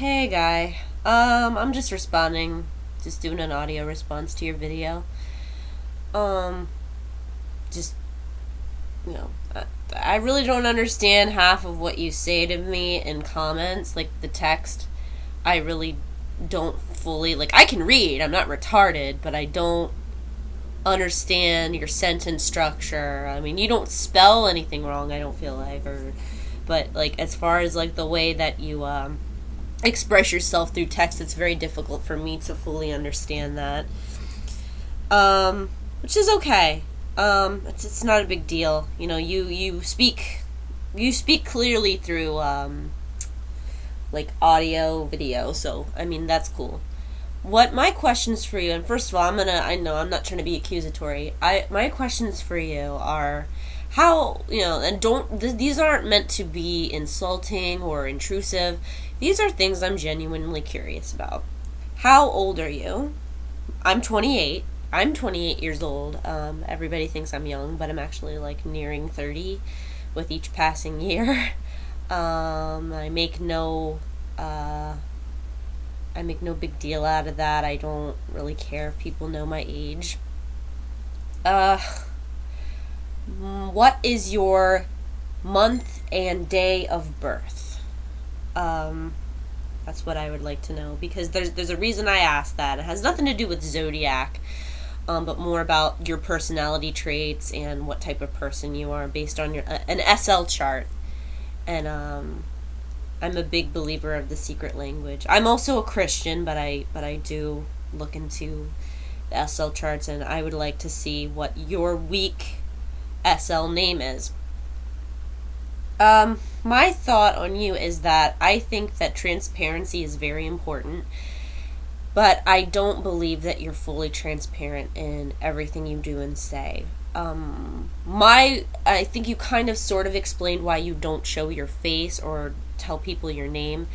Hey guy. I'm just responding, just doing an audio response to your video. Um, just, you know, I really don't understand half of what you say to me in comments, like the text. I really don't fully, I can read, I'm not retarded, but I don't understand your sentence structure. I mean, you don't spell anything wrong, I don't feel like, but, as far as, the way that you, express yourself through text, it's very difficult for me to fully understand that. Which is okay. It's not a big deal. You speak clearly through audio, video. So I mean that's cool. What my questions for you, and first of all, I know I'm not trying to be accusatory. My questions for you are how, and these aren't meant to be insulting or intrusive. These are things I'm genuinely curious about. How old are you? I'm 28. I'm 28 years old. Everybody thinks I'm young, but I'm actually nearing 30 with each passing year. I make no big deal out of that. I don't really care if people know my age. What is your month and day of birth? That's what I would like to know, because there's a reason I asked that. It has nothing to do with zodiac, but more about your personality traits and what type of person you are based on an SL chart. And I'm a big believer of the secret language. I'm also a Christian, but I do look into the SL charts, and I would like to see what your week SL name is. My thought on you is that I think that transparency is very important, but I don't believe that you're fully transparent in everything you do and say. I think you kind of sort of explained why you don't show your face or tell people your name.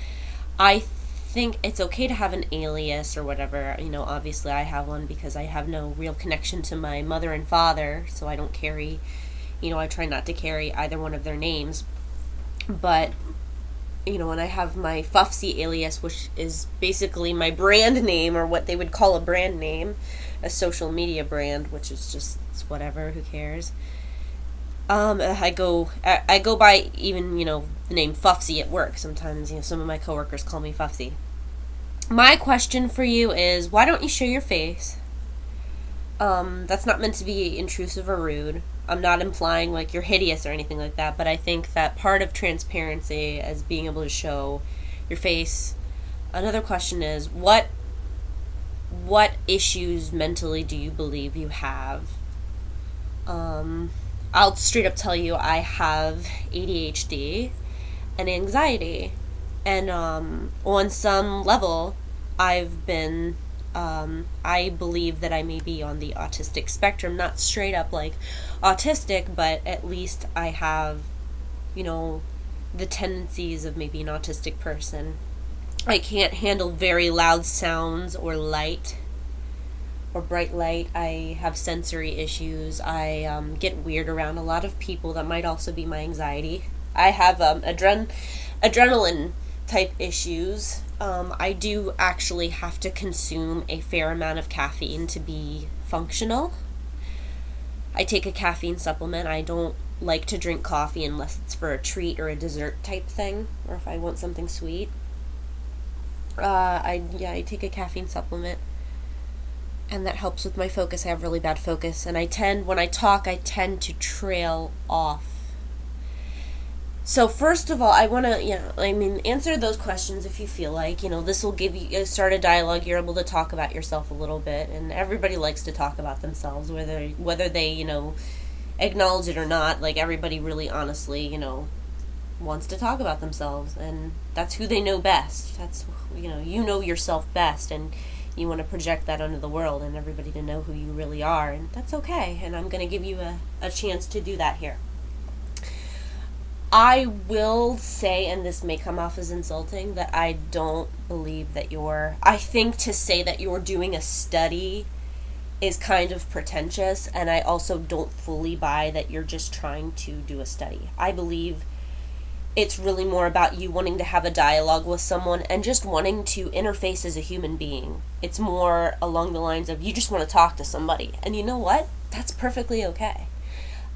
I think it's okay to have an alias or whatever. Obviously I have one because I have no real connection to my mother and father, so I don't carry, I try not to carry either one of their names. But, when I have my Fufsy alias, which is basically my brand name, or what they would call a brand name, a social media brand, which is just, it's whatever, who cares. I go by even, the name Fufsy at work. Sometimes, some of my coworkers call me Fufsy. My question for you is, why don't you show your face? That's not meant to be intrusive or rude. I'm not implying you're hideous or anything like that, but I think that part of transparency is being able to show your face. Another question is, what issues mentally do you believe you have? I'll straight up tell you I have ADHD and anxiety, and on some level I've been I believe that I may be on the autistic spectrum, not straight up autistic, but at least I have, the tendencies of maybe an autistic person. I can't handle very loud sounds or light or bright light. I have sensory issues. I get weird around a lot of people. That might also be my anxiety. I have adrenaline type issues. I do actually have to consume a fair amount of caffeine to be functional. I take a caffeine supplement. I don't like to drink coffee unless it's for a treat or a dessert type thing, or if I want something sweet. I take a caffeine supplement, and that helps with my focus. I have really bad focus, and when I talk, I tend to trail off. So first of all, I want to, answer those questions if you feel like. This will give you, start a dialogue. You're able to talk about yourself a little bit, and everybody likes to talk about themselves, whether they, acknowledge it or not. Everybody really honestly, wants to talk about themselves, and that's who they know best. That's, you know yourself best, and you want to project that onto the world and everybody to know who you really are, and that's okay, and I'm going to give you a chance to do that here. I will say, and this may come off as insulting, that I don't believe that I think to say that you're doing a study is kind of pretentious, and I also don't fully buy that you're just trying to do a study. I believe It's really more about you wanting to have a dialogue with someone and just wanting to interface as a human being. It's more along the lines of you just want to talk to somebody. And you know what? That's perfectly okay.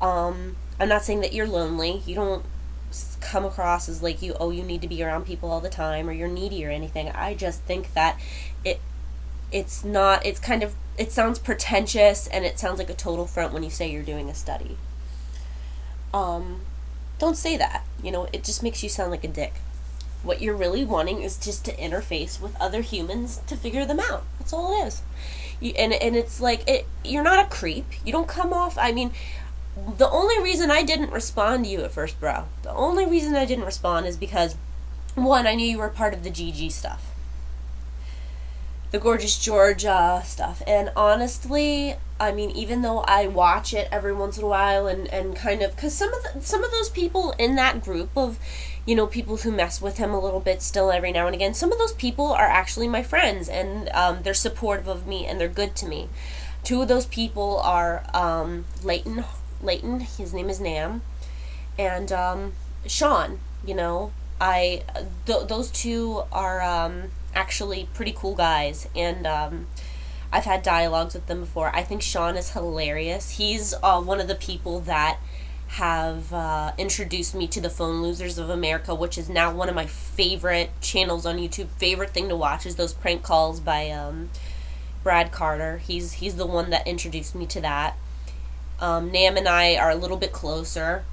I'm not saying that you're lonely. You don't come across as like you need to be around people all the time or you're needy or anything. I just think that it sounds pretentious and it sounds like a total front when you say you're doing a study. Don't say that. It just makes you sound like a dick. What you're really wanting is just to interface with other humans to figure them out. That's all it is. And it's like, you're not a creep. You don't come off, the only reason I didn't respond to you at first, bro, the only reason I didn't respond is because, one, I knew you were part of the GG stuff. The Gorgeous George stuff. And honestly, even though I watch it every once in a while and kind of, because some of those people in that group of, people who mess with him a little bit still every now and again, some of those people are actually my friends, and they're supportive of me and they're good to me. Two of those people are Leighton, his name is Nam, and Sean. Those two are actually pretty cool guys, and I've had dialogues with them before. I think Sean is hilarious. He's one of the people that have introduced me to the Phone Losers of America, which is now one of my favorite channels on YouTube. Favorite thing to watch is those prank calls by Brad Carter. He's the one that introduced me to that. Nam and I are a little bit closer.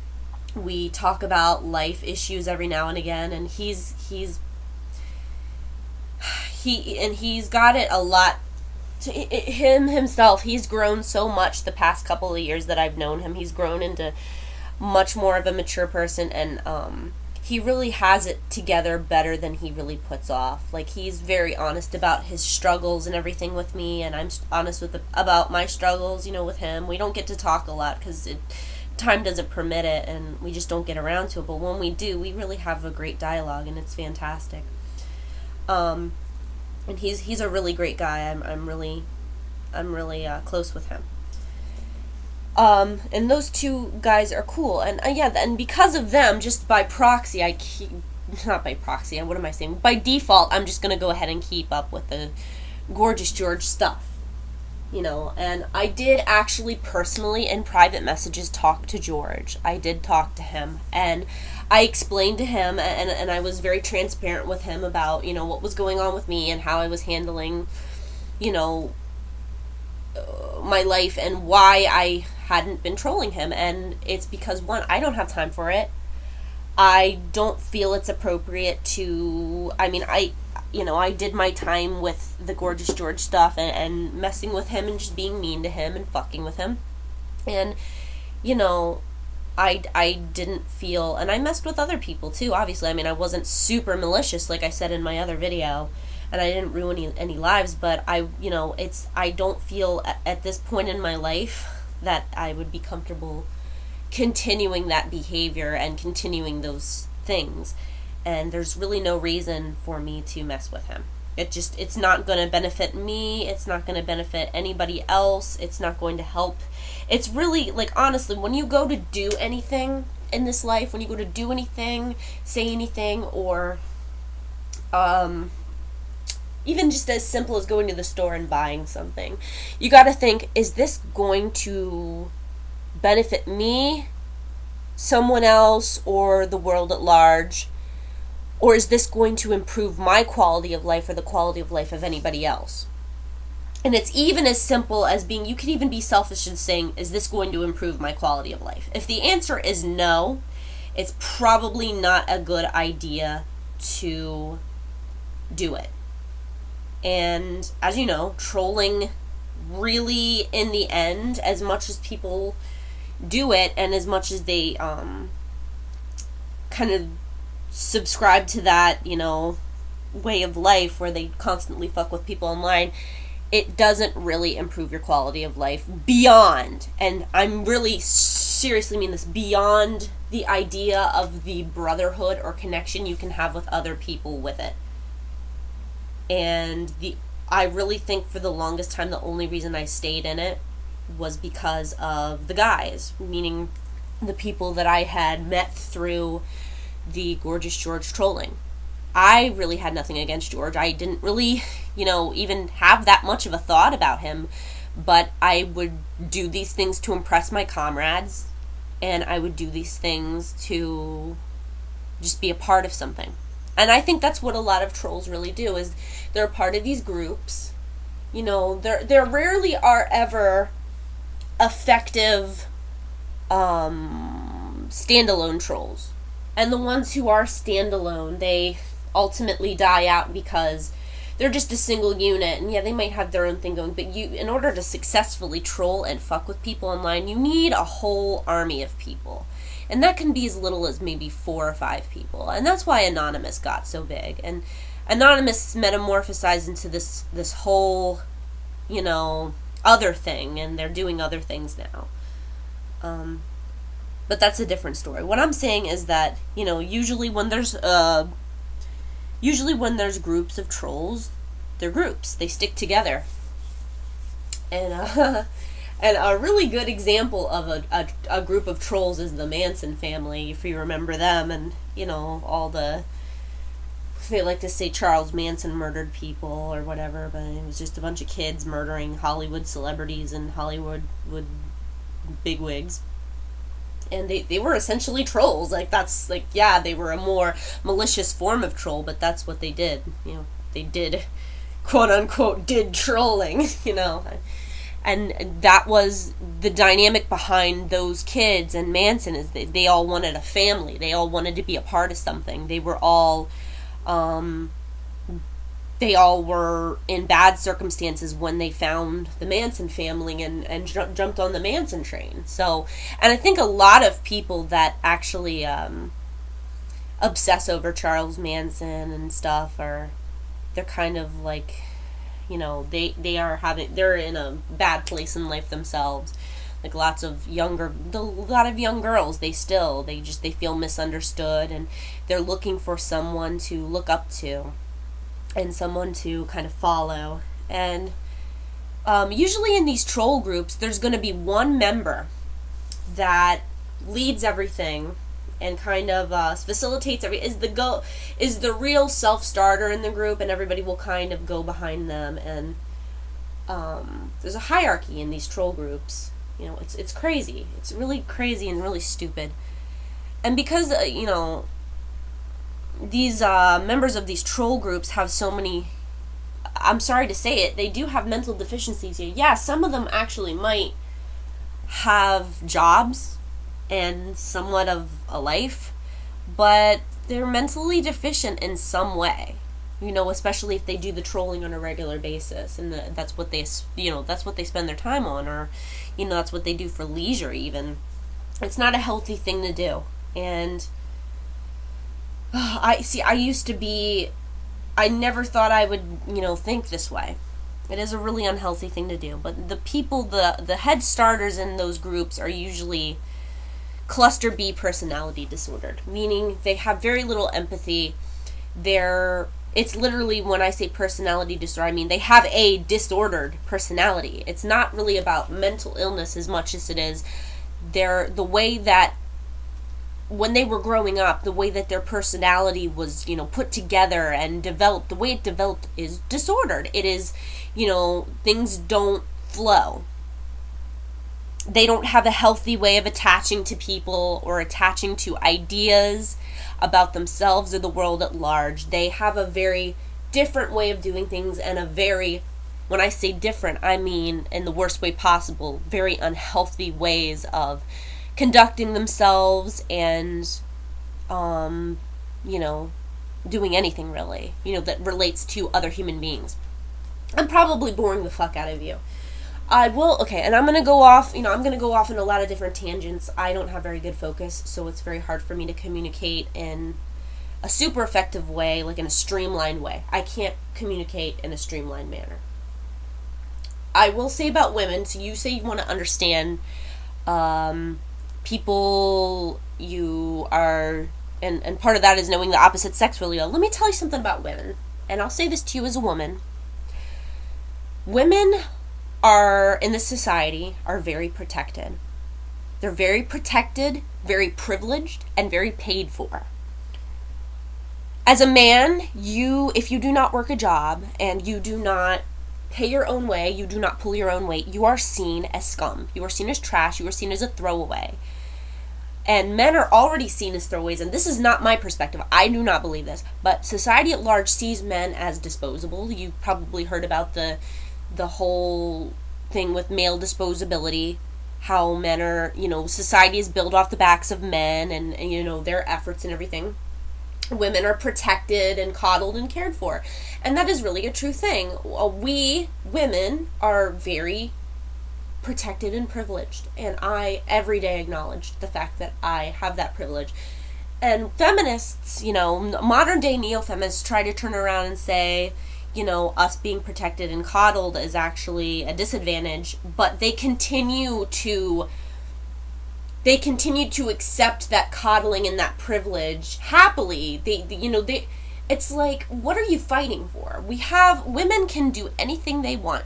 We talk about life issues every now and again, and he's got it a lot. Himself, he's grown so much the past couple of years that I've known him. He's grown into much more of a mature person, and he really has it together better than he really puts off. Like, he's very honest about his struggles and everything with me, and I'm honest about my struggles, with him. We don't get to talk a lot because time doesn't permit it, and we just don't get around to it. But when we do, we really have a great dialogue, and it's fantastic. And he's a really great guy. I'm really close with him. And those two guys are cool, and and because of them, just by proxy, by default, I'm just gonna go ahead and keep up with the Gorgeous George stuff, and I did actually personally in private messages talk to George. I did talk to him, and I explained to him, and I was very transparent with him about, what was going on with me and how I was handling, my life and why I hadn't been trolling him. And it's because, one, I don't have time for it. I don't feel it's appropriate to, I did my time with the Gorgeous George stuff and messing with him and just being mean to him and fucking with him. And, I didn't feel, and I messed with other people too, obviously. I wasn't super malicious, like I said in my other video, and I didn't ruin any lives, but I don't feel at this point in my life that I would be comfortable continuing that behavior and continuing those things. And there's really no reason for me to mess with him. It's not going to benefit me. It's not going to benefit anybody else. It's not going to help. It's really, like, honestly, when you go to do anything in this life, when you go to do anything, say anything, or even just as simple as going to the store and buying something, you got to think, is this going to benefit me, someone else, or the world at large? Or is this going to improve my quality of life or the quality of life of anybody else? And it's even as simple as you can even be selfish in saying, is this going to improve my quality of life? If the answer is no, it's probably not a good idea to do it. And as you know, trolling really, in the end, as much as people do it and as much as they kind of subscribe to that, way of life where they constantly fuck with people online, it doesn't really improve your quality of life beyond, and I'm really seriously mean this, beyond the idea of the brotherhood or connection you can have with other people with it. And I really think for the longest time the only reason I stayed in it was because of the guys, meaning the people that I had met through the Gorgeous George trolling. I really had nothing against George. I didn't really, even have that much of a thought about him, but I would do these things to impress my comrades, and I would do these things to just be a part of something. And I think that's what a lot of trolls really do, is they're a part of these groups. There rarely are ever effective standalone trolls. And the ones who are standalone, they ultimately die out because they're just a single unit, and yeah, they might have their own thing going, but in order to successfully troll and fuck with people online, you need a whole army of people. And that can be as little as maybe 4 or 5 people. And that's why Anonymous got so big. And Anonymous metamorphosized into this whole, other thing, and they're doing other things now. But that's a different story. What I'm saying is that, usually when there's groups of trolls, they're groups. They stick together. And and a really good example of a group of trolls is the Manson family, if you remember them, and they like to say Charles Manson murdered people or whatever, but it was just a bunch of kids murdering Hollywood celebrities and Hollywood bigwigs. And they were essentially trolls. They were a more malicious form of troll, but that's what they did. They did, quote unquote, did trolling, And that was the dynamic behind those kids and Manson, is they all wanted a family. They all wanted to be a part of something. They were all were in bad circumstances when they found the Manson family and jumped on the Manson train. So, and I think a lot of people that actually obsess over Charles Manson and stuff they're kind of like, they're in a bad place in life themselves. Like a lot of young girls, they feel misunderstood, and they're looking for someone to look up to and someone to kind of follow. And usually in these troll groups, there's going to be one member that leads everything and kind of facilitates is the real self-starter in the group, and everybody will kind of go behind them. And there's a hierarchy in these troll groups. It's crazy. It's really crazy and really stupid. And because these members of these troll groups have so many, I'm sorry to say it, they do have mental deficiencies here. Yeah, some of them actually might have jobs and somewhat of a life, but they're mentally deficient in some way, especially if they do the trolling on a regular basis, and that's what they spend their time on, or that's what they do for leisure. Even it's not a healthy thing to do. And I never thought I would think this way. It is a really unhealthy thing to do. But the people, the head starters in those groups are usually cluster B personality disordered, meaning they have very little empathy. It's literally, when I say personality disorder, I mean they have a disordered personality. It's not really about mental illness as much as it is the way that when they were growing up, the way that their personality was, put together and developed, the way it developed is disordered. It is, things don't flow. They don't have a healthy way of attaching to people or attaching to ideas about themselves or the world at large. They have a very different way of doing things, and when I say different, I mean in the worst way possible, very unhealthy ways of conducting themselves and, doing anything really, that relates to other human beings. I'm probably boring the fuck out of you. And I'm going to go off, in a lot of different tangents. I don't have very good focus, so it's very hard for me to communicate in a super effective way, like in a streamlined way. I can't communicate in a streamlined manner. I will say about women, so you say you want to understand people you are, and part of that is knowing the opposite sex really well. Let me tell you something about women, and I'll say this to you as a woman. Women in this society are very protected. They're very protected, very privileged, and very paid for. As a man, if you do not work a job and you do not pay your own way, you do not pull your own weight, you are seen as scum. You are seen as trash. You are seen as a throwaway. And men are already seen as throwaways, and this is not my perspective. I do not believe this. But society at large sees men as disposable. You've probably heard about the whole thing with male disposability, how men are, society is built off the backs of men and their efforts and everything. Women are protected and coddled and cared for. And that is really a true thing. We, women, are very protected and privileged. And I, every day, acknowledge the fact that I have that privilege. And feminists, modern day neo-feminists try to turn around and say, us being protected and coddled is actually a disadvantage. But they continue to accept that coddling and that privilege happily. It's like, what are you fighting for? Women can do anything they want.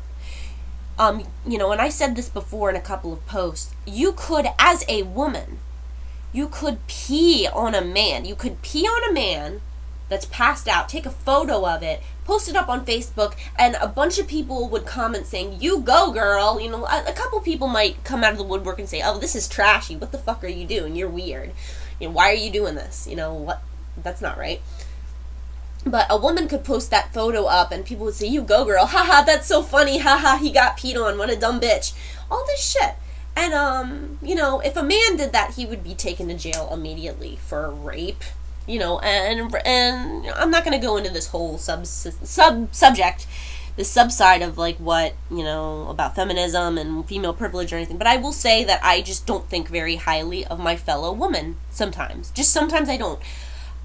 And I said this before in a couple of posts, you could, as a woman, you could pee on a man. You could pee on a man that's passed out, take a photo of it, post it up on Facebook, and a bunch of people would comment saying, "You go, girl." A couple people might come out of the woodwork and say, "Oh, this is trashy. What the fuck are you doing? You're weird. Why are you doing this? What? That's not right." But a woman could post that photo up and people would say, "You go, girl. Haha, that's so funny. Haha, he got peed on. What a dumb bitch." All this shit. And, if a man did that, he would be taken to jail immediately for rape. And I'm not going to go into this whole subject, the subside of what, about feminism and female privilege or anything. But I will say that I just don't think very highly of my fellow woman sometimes. Just sometimes I don't.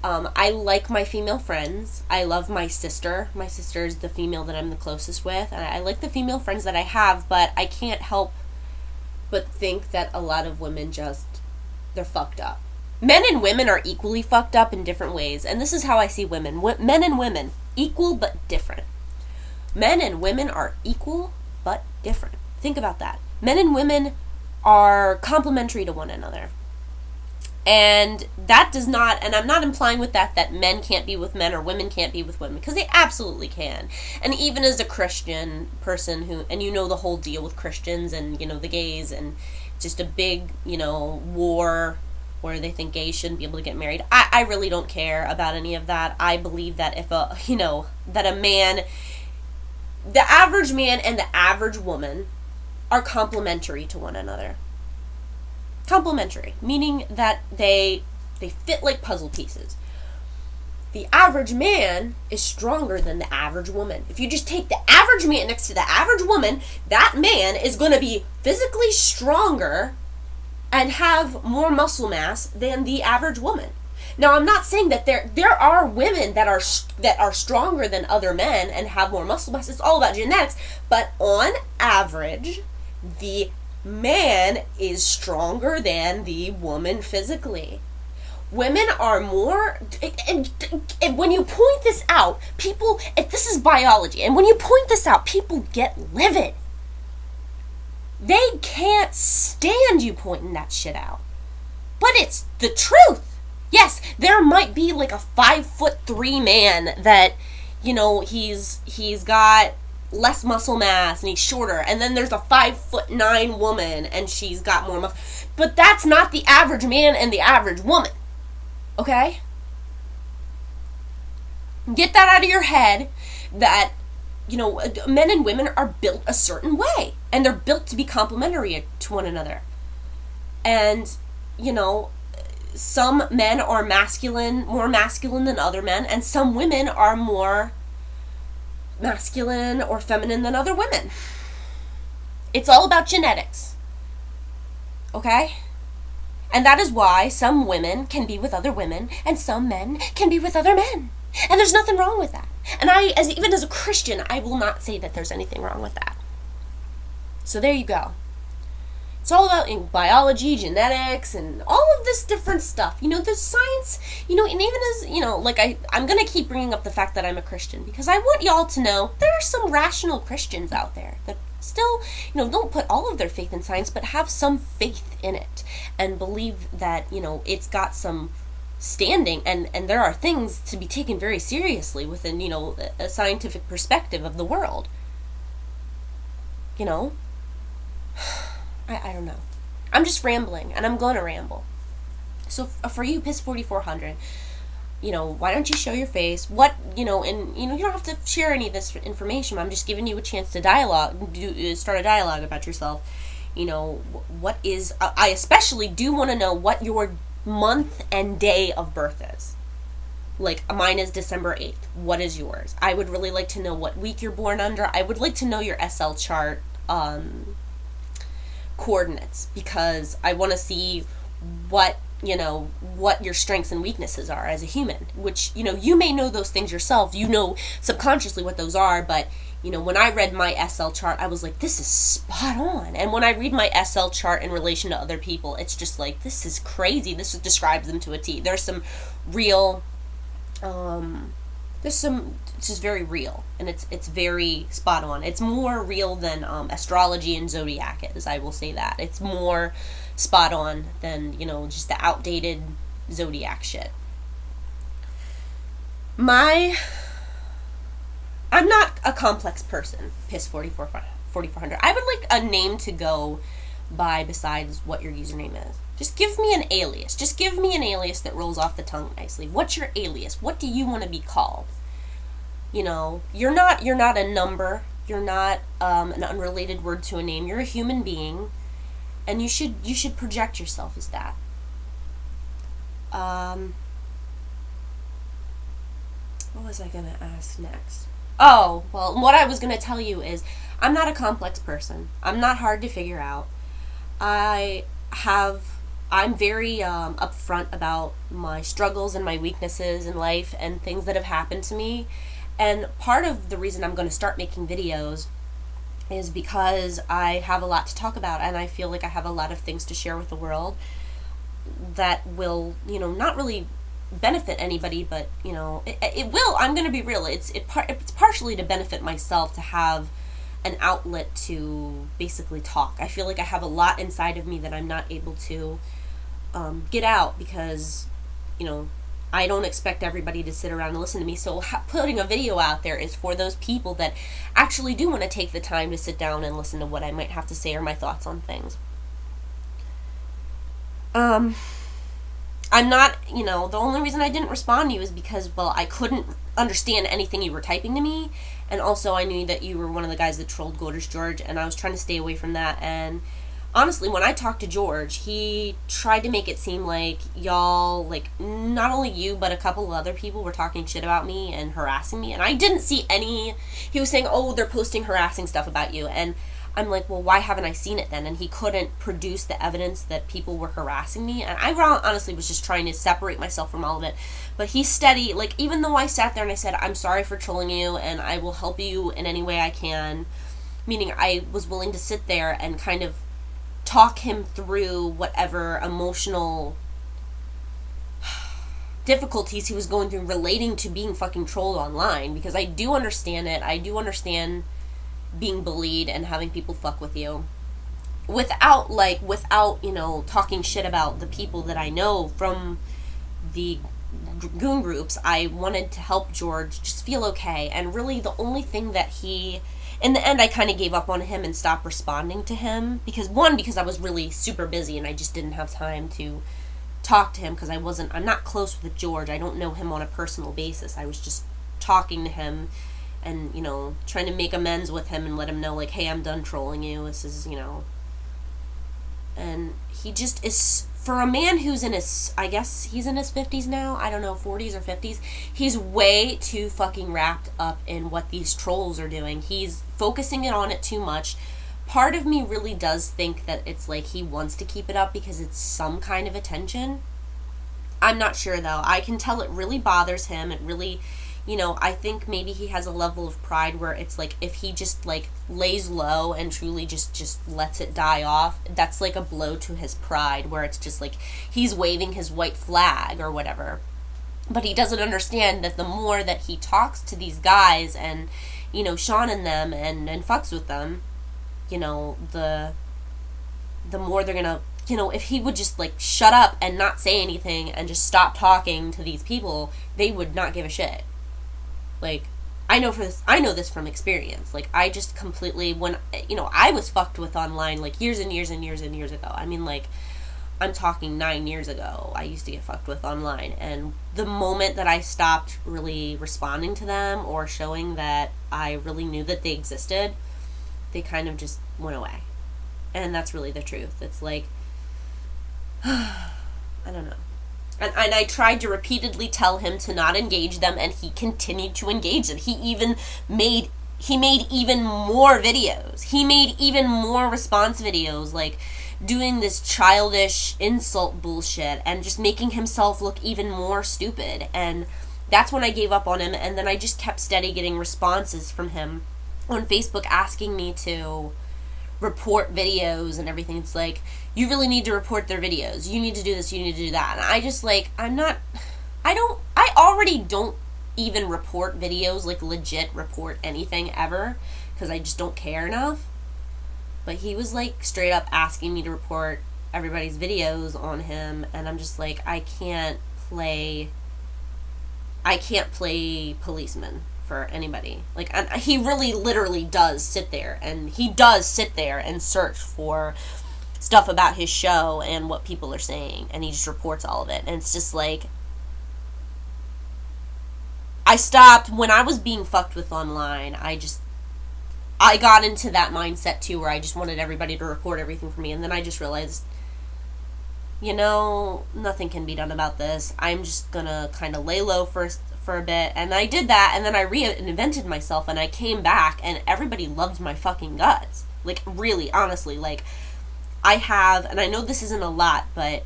I like my female friends. I love my sister. My sister is the female that I'm the closest with. And I like the female friends that I have, but I can't help but think that a lot of women they're fucked up. Men and women are equally fucked up in different ways. And this is how I see women. Men and women, equal but different. Men and women are equal but different. Think about that. Men and women are complementary to one another. And that does not, and I'm not implying with that men can't be with men or women can't be with women, because they absolutely can. And even as a Christian person and the whole deal with Christians and, the gays, and just a big, war where they think gays shouldn't be able to get married. I really don't care about any of that. I believe that that a man, the average man and the average woman are complementary to one another. Complementary, meaning that they fit like puzzle pieces. The average man is stronger than the average woman. If you just take the average man next to the average woman, that man is going to be physically stronger and have more muscle mass than the average woman. Now, I'm not saying that there are women that are stronger than other men and have more muscle mass. It's all about genetics. But on average, the man is stronger than the woman physically. Women are more, and when you point this out, this is biology, and when you point this out, people get livid. They can't stand you pointing that shit out. But it's the truth. Yes, there might be like a 5'3" man that, he's got less muscle mass and he's shorter, and then there's a 5'9" woman and she's got more muscle. But that's not the average man and the average woman. Okay? Get that out of your head that, men and women are built a certain way, and they're built to be complementary to one another. And, some men are more masculine than other men, and some women are more masculine or feminine than other women. It's all about genetics. Okay? And that is why some women can be with other women and some men can be with other men. And there's nothing wrong with that. And even as a Christian, I will not say that there's anything wrong with that. So there you go. It's all about biology, genetics, and all of this different stuff. The science, and even as, I'm going to keep bringing up the fact that I'm a Christian, because I want y'all to know there are some rational Christians out there that still, don't put all of their faith in science, but have some faith in it, and believe that, it's got some standing, and there are things to be taken very seriously within, a scientific perspective of the world. I don't know. I'm just rambling, and I'm going to ramble. So for you, Piss4400, why don't you show your face? What, and, you don't have to share any of this information. I'm just giving you a chance to start a dialogue about yourself. What is, I especially do want to know what your month and day of birth is. Like, mine is December 8th. What is yours? I would really like to know what week you're born under. I would like to know your SL chart coordinates, because I want to see what your strengths and weaknesses are as a human, which, you may know those things yourself. You know subconsciously what those are, but, when I read my SL chart, I was like, this is spot on. And when I read my SL chart in relation to other people, it's just like, this is crazy. This describes them to a T. There's some real, it's just very real, and it's very spot on. It's more real than astrology and zodiac is, I will say that. It's more spot on than, just the outdated zodiac shit. I'm not a complex person, Piss4400. I would like a name to go by besides what your username is. Just give me an alias. Just give me an alias that rolls off the tongue nicely. What's your alias? What do you want to be called? You're not a number. You're not an unrelated word to a name. You're a human being, and you should project yourself as that. What was I gonna ask next? Oh, well, what I was gonna tell you is, I'm not a complex person. I'm not hard to figure out. I'm very upfront about my struggles and my weaknesses in life and things that have happened to me. And part of the reason I'm going to start making videos is because I have a lot to talk about, and I feel like I have a lot of things to share with the world that will, not really benefit anybody, but, it will. I'm going to be real. It's partially to benefit myself, to have an outlet to basically talk. I feel like I have a lot inside of me that I'm not able to get out, because, I don't expect everybody to sit around and listen to me. So putting a video out there is for those people that actually do want to take the time to sit down and listen to what I might have to say or my thoughts on things. I'm not, the only reason I didn't respond to you is because, well, I couldn't understand anything you were typing to me, and also I knew that you were one of the guys that trolled Gorgeous George, and I was trying to stay away from that. And honestly, when I talked to George, he tried to make it seem like y'all, like, not only you, but a couple of other people were talking shit about me and harassing me, and I didn't see any. He was saying, oh, they're posting harassing stuff about you, and I'm like, well, why haven't I seen it then? And he couldn't produce the evidence that people were harassing me, and I honestly was just trying to separate myself from all of it. But he's steady, like, even though I sat there and I said, I'm sorry for trolling you, and I will help you in any way I can, meaning I was willing to sit there and kind of talk him through whatever emotional difficulties he was going through relating to being fucking trolled online, because I do understand it. I do understand being bullied and having people fuck with you without talking shit about the people that I know from the goon groups. I wanted to help George just feel okay, and really the only thing that in the end, I kind of gave up on him and stopped responding to him, because I was really super busy and I just didn't have time to talk to him, because I'm not close with George. I don't know him on a personal basis. I was just talking to him and, trying to make amends with him and let him know, like, hey, I'm done trolling you. This is, and he just is, for a man who's I guess he's in his 50s now, I don't know, 40s or 50s, he's way too fucking wrapped up in what these trolls are doing. He's focusing on it too much. Part of me really does think that it's like he wants to keep it up because it's some kind of attention. I'm not sure, though. I can tell it really bothers him. It really, I think maybe he has a level of pride where it's like, if he just, like, lays low and truly just lets it die off, that's like a blow to his pride, where it's just like he's waving his white flag or whatever. But he doesn't understand that the more that he talks to these guys and, Sean and them and fucks with them, the more they're gonna if he would just, like, shut up and not say anything and just stop talking to these people, they would not give a shit. Like, I know this from experience. Like, I just completely, when, I was fucked with online, like, years and years and years and years ago. I mean, like, I'm talking 9 years ago, I used to get fucked with online. And the moment that I stopped really responding to them or showing that I really knew that they existed, they kind of just went away. And that's really the truth. It's like, I don't know. And I tried to repeatedly tell him to not engage them, and he continued to engage them. He made even more videos. He made even more response videos, like doing this childish insult bullshit and just making himself look even more stupid. And that's when I gave up on him, and then I just kept steady getting responses from him on Facebook asking me to report videos and everything. It's like, you really need to report their videos. You need to do this, you need to do that. And I just, like, I already don't even report videos, like, legit report anything ever, because I just don't care enough. But he was, like, straight up asking me to report everybody's videos on him, and I'm just like, I can't play policeman for anybody. Like, and he really literally does sit there and search for stuff about his show and what people are saying, and he just reports all of it. And it's just like, I stopped when I was being fucked with online. I got into that mindset too, where I just wanted everybody to report everything for me, and then I just realized, nothing can be done about this. I'm just gonna kind of lay low for a bit. And I did that, and then I reinvented myself, and I came back, and everybody loved my fucking guts. Like, really, honestly, like, I have, and I know this isn't a lot, but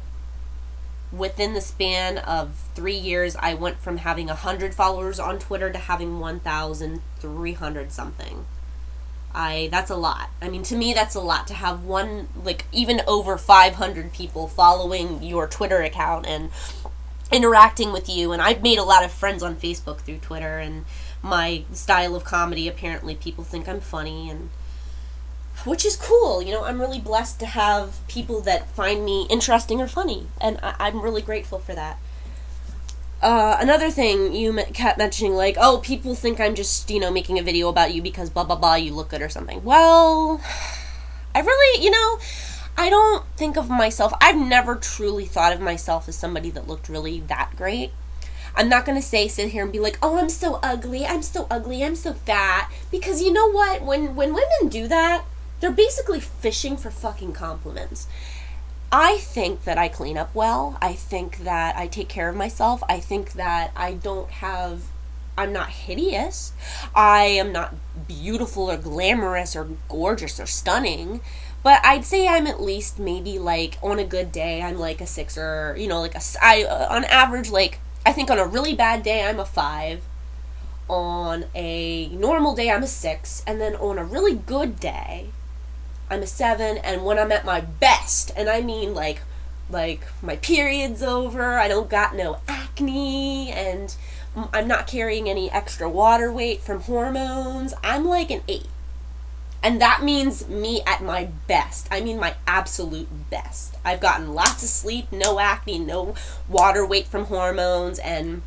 within the span of 3 years, I went from having 100 followers on Twitter to having 1,300 something. That's a lot. I mean, to me, that's a lot to have even over 500 people following your Twitter account and interacting with you. And I've made a lot of friends on Facebook through Twitter, and my style of comedy, apparently people think I'm funny, and which is cool. I'm really blessed to have people that find me interesting or funny, and I'm really grateful for that. Another thing you kept mentioning, like, oh, people think I'm just, making a video about you because blah, blah, blah, you look good or something. Well, I really, I don't think of myself, I've never truly thought of myself as somebody that looked really that great. I'm not going to sit here and be like, oh, I'm so ugly, I'm so fat, because you know what, when women do that, they're basically fishing for fucking compliments. I think that I clean up well. I think that I take care of myself. I think that I'm not hideous. I am not beautiful or glamorous or gorgeous or stunning. But I'd say I'm at least maybe, like, on a good day, I'm like a 6, or, on average, like, I think on a really bad day, I'm a 5. On a normal day, I'm a 6. And then on a really good day, I'm a 7, and when I'm at my best, and I mean, like my period's over, I don't got no acne, and I'm not carrying any extra water weight from hormones, I'm like an 8. And that means me at my best. I mean my absolute best. I've gotten lots of sleep, no acne, no water weight from hormones, and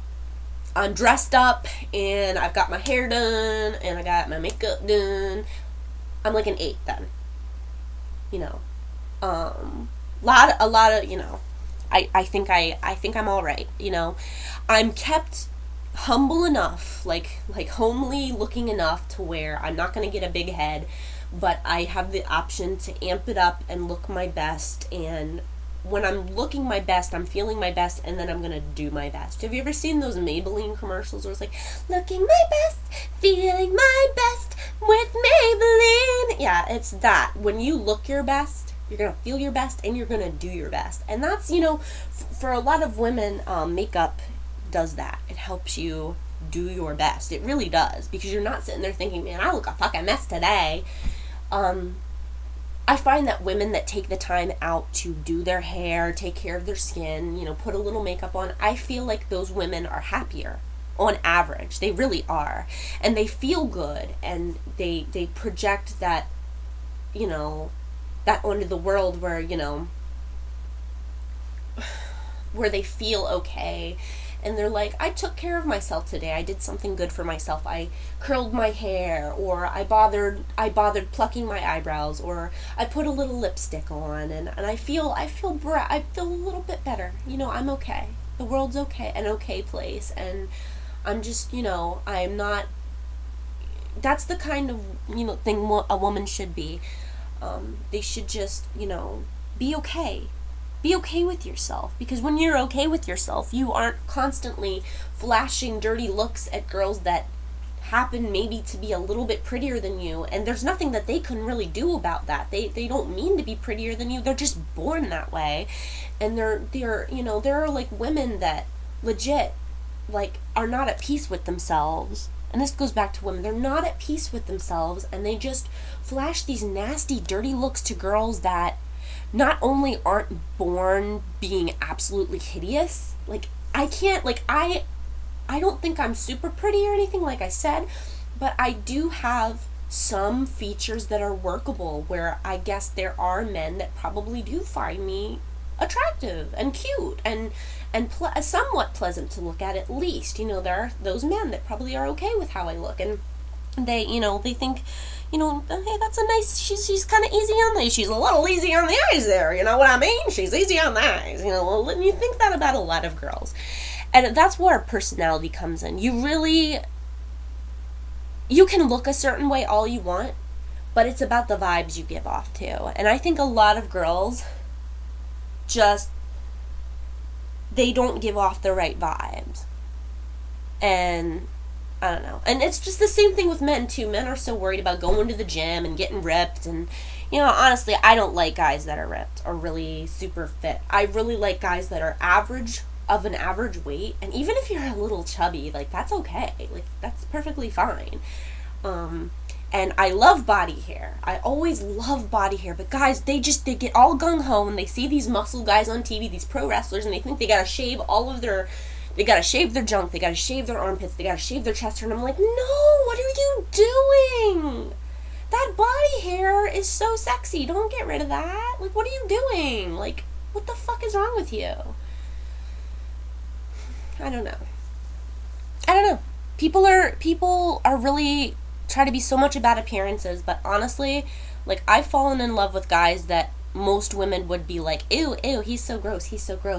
I'm dressed up, and I've got my hair done, and I got my makeup done. I'm like an 8 then. A lot of, I think I'm all right, I'm kept humble enough, like homely looking enough to where I'm not going to get a big head, but I have the option to amp it up and look my best, and when I'm looking my best, I'm feeling my best, and then I'm going to do my best. Have you ever seen those Maybelline commercials where it's like, looking my best, feeling my best with Maybelline? Yeah, it's that. When you look your best, you're going to feel your best, and you're going to do your best. And that's, for a lot of women, makeup does that. It helps you do your best. It really does, because you're not sitting there thinking, man, I look a fucking mess today. I find that women that take the time out to do their hair, take care of their skin, put a little makeup on, I feel like those women are happier on average. They really are. And they feel good, and they project that, that onto the world where, where they feel okay. And they're like, I took care of myself today. I did something good for myself. I curled my hair, or I bothered plucking my eyebrows, or I put a little lipstick on, and I feel a little bit better. You know, I'm okay. The world's okay, an okay place, and I'm just, you know, I'm not. That's the kind of, you know, thing a woman should be. They should just, you know, be okay. Be okay with yourself, because when you're okay with yourself, you aren't constantly flashing dirty looks at girls that happen maybe to be a little bit prettier than you, and there's nothing that they can really do about that. They don't mean to be prettier than you. They're just born that way. And they're you know, there are like women that legit like are not at peace with themselves. And this goes back to women. They're not at peace with themselves, and they just flash these nasty, dirty looks to girls that not only aren't born being absolutely hideous, like, I can't, like, I don't think I'm super pretty or anything, like I said, but I do have some features that are workable, where I guess there are men that probably do find me attractive and cute and somewhat pleasant to look at least. You know, there are those men that probably are okay with how I look, and they, you know, they think, you know, hey, that's a nice, she's kind of easy on the, she's a little easy on the eyes there, you know what I mean? She's easy on the eyes, you know, and you think that about a lot of girls. And that's where personality comes in. You can look a certain way all you want, but it's about the vibes you give off too. And I think a lot of girls just, they don't give off the right vibes. And I don't know. And it's just the same thing with men, too. Men are so worried about going to the gym and getting ripped. And, you know, honestly, I don't like guys that are ripped or really super fit. I really like guys that are of an average weight. And even if you're a little chubby, like, that's okay. Like, that's perfectly fine. And I love body hair. I always love body hair. But guys, they get all gung-ho and they see these muscle guys on TV, these pro wrestlers, and they think they gotta shave they gotta shave their junk, they gotta shave their armpits, they gotta shave their chest hair, and I'm like, no, what are you doing? That body hair is so sexy. Don't get rid of that. Like, what are you doing? Like, what the fuck is wrong with you? I don't know. People are really try to be so much about appearances, but honestly, like, I've fallen in love with guys that most women would be like, ew, he's so gross,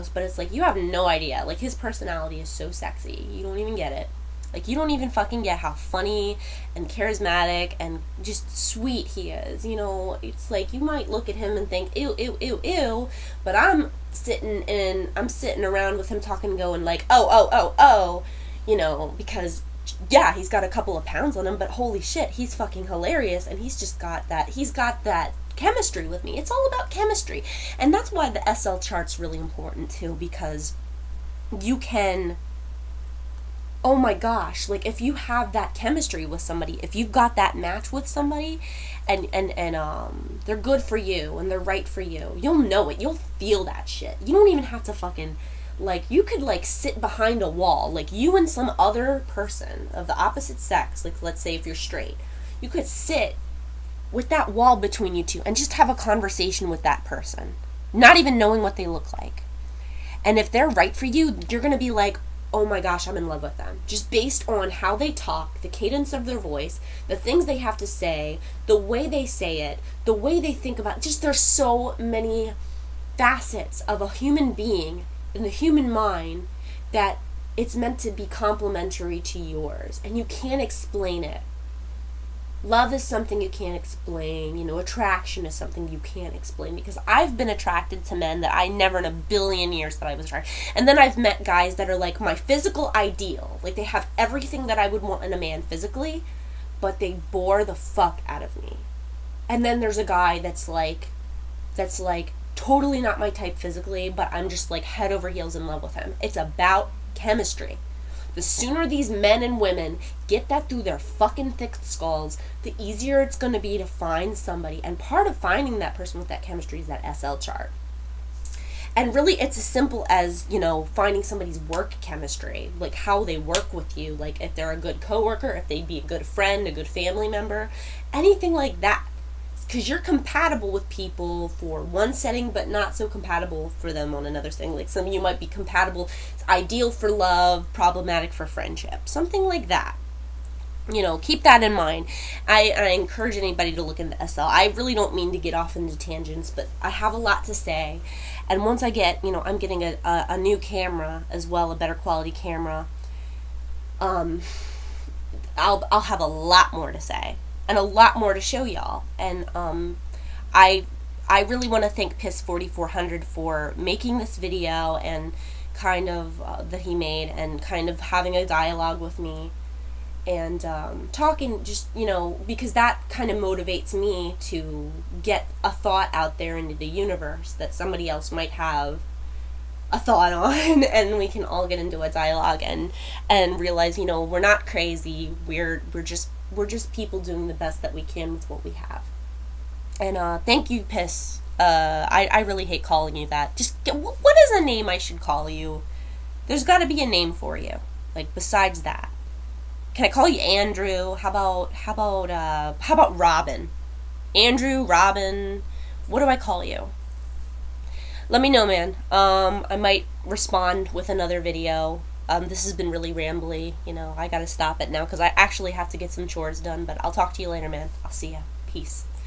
but it's like, you have no idea. Like, his personality is so sexy. You don't even get it. Like, you don't even fucking get how funny and charismatic and just sweet he is. You know, it's like, you might look at him and think, ew, but I'm sitting around with him talking and going like, oh, you know, because, yeah, he's got a couple of pounds on him, but holy shit, he's fucking hilarious, and he's got that chemistry with me. It's all about chemistry. And that's why the SL chart's really important too, because you can, oh my gosh, like, if you have that chemistry with somebody, if you've got that match with somebody, and they're good for you and they're right for you, you'll know it. You'll feel that shit. You don't even have to fucking, like, you could, like, sit behind a wall, like, you and some other person of the opposite sex, like, let's say if you're straight, you could sit with that wall between you two and just have a conversation with that person, not even knowing what they look like. And if they're right for you, you're going to be like, oh my gosh, I'm in love with them. Just based on how they talk, the cadence of their voice, the things they have to say, the way they say it, the way they think about it. Just, there's so many facets of a human being in the human mind that it's meant to be complementary to yours, and you can't explain it. Love is something you can't explain. You know, attraction is something you can't explain, because I've been attracted to men that I never in a billion years that I was attracted. And then I've met guys that are like my physical ideal. Like, they have everything that I would want in a man physically, but they bore the fuck out of me. And then there's a guy that's like totally not my type physically, but I'm just like head over heels in love with him. It's about chemistry. The sooner these men and women get that through their fucking thick skulls, the easier it's going to be to find somebody. And part of finding that person with that chemistry is that SL chart. And really, it's as simple as, you know, finding somebody's work chemistry, like how they work with you, like if they're a good coworker, if they'd be a good friend, a good family member, anything like that. because you're compatible with people for one setting, but not so compatible for them on another setting. Like some of you might be compatible, it's ideal for love, problematic for friendship, something like that. You know, keep that in mind. I encourage anybody to look into SL. I really don't mean to get off into tangents, but I have a lot to say. And once I get, you know, I'm getting a new camera as well, a better quality camera. I'll have a lot more to say and a lot more to show y'all. And I really want to thank Piss4400 for making this video and kind of that he made, and kind of having a dialogue with me. And talking, just, you know, because that kind of motivates me to get a thought out there into the universe that somebody else might have a thought on, and we can all get into a dialogue and realize, you know, we're not crazy. We're just people doing the best that we can with what we have. And thank you, Piss. I really hate calling you that. Just what is a name I should call you? There's got to be a name for you, like besides that. Can I call you Andrew? How about Robin? Andrew, Robin, what do I call you? Let me know, man. I might respond with another video. This has been really rambly. You know, I gotta stop it now because I actually have to get some chores done, but I'll talk to you later, man. I'll see ya. Peace.